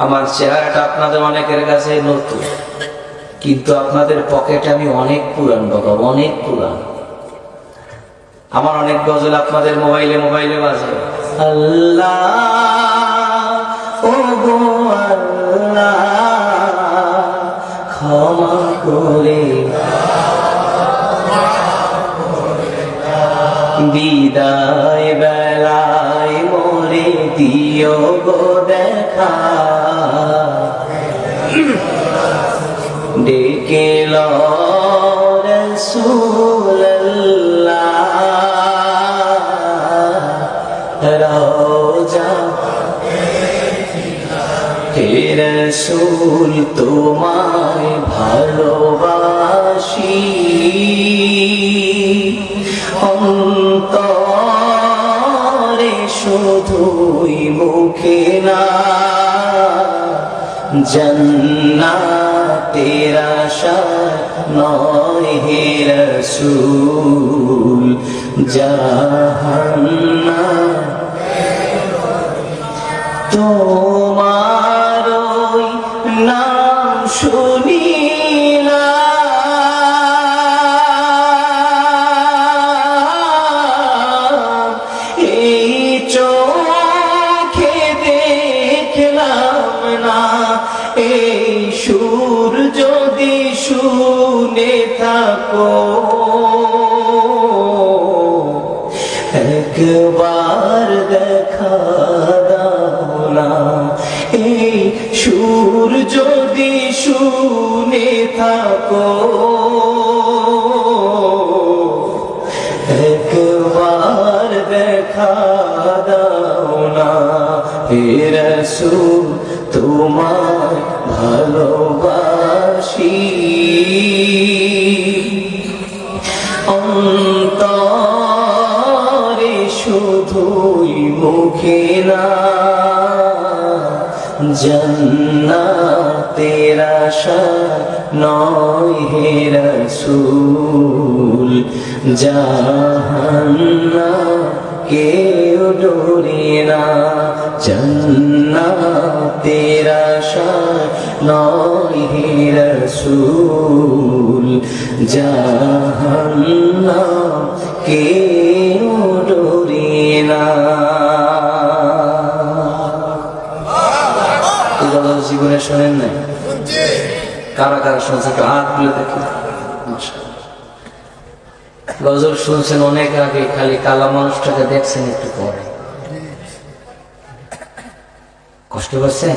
আমার চেহারাটা আপনাদের অনেকের কাছে নতুন, কিন্তু আপনাদের পকেটে আমি অনেক পুরান বাবা, অনেক পুরান। আমার অনেক গজল আপনাদের মোবাইলে মোবাইলে বাজে। আল্লাহ ও গো আল্লাহ ক্ষমা করে বিদায় বেলায় মোরে দিও গো দেখা, ডেকে লো রাসূলুল্লাহ রওজা হে রাসূল তোমায় ভালোবাসি, অন্তরে শুধুই মুখে না, জান্নাতের আশা নয় হে রাসূল, জাহান্নাম তোমার ওই নাম শুনিলাম, এই চোখে দেখলাম না, এই সুর যদি শুনে থাকো একবার দেখা দাও না, এই সুর যদি শুনে থাকো একবার দেখা দাও না, হে রাসূল তোমায় ভালোবাসি, অন্তরে শুধুই মুখে না, জান্নাতের আশা নয় হে রাসূল, জাহান্নাম কেউ ডোরে না, জান্নাতের আশা নয় হে রাসূল, জাহান্নাম কেউ ডোরে না। জীবনে শোনেন নাই? কারা কারা শুনছে একটু হাত তুলে দেখি। গজল শুনছেন অনেক আগে, খালি কালা মানুষটাকে দেখছেন একটু পরে। কষ্ট পাচ্ছেন?